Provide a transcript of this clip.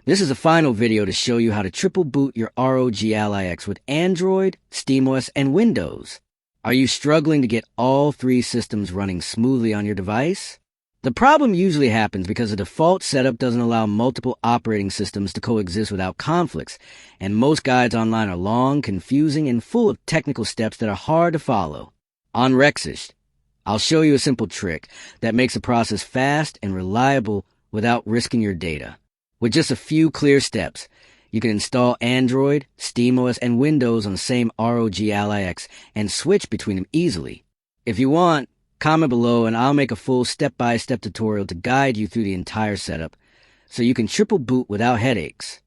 This is a final video to show you how to triple boot your ROG Ally X with Android, SteamOS, and Windows. Are you struggling to get all three systems running smoothly on your device? The problem usually happens because the default setup doesn't allow multiple operating systems to coexist without conflicts, and most guides online are long, confusing, and full of technical steps that are hard to follow. On Rexish, I'll show you a simple trick that makes the process fast and reliable without risking your data. With just a few clear steps, you can install Android, SteamOS, and Windows on the same ROG Ally X and switch between them easily. If you want, comment below and I'll make a full step-by-step tutorial to guide you through the entire setup so you can triple boot without headaches.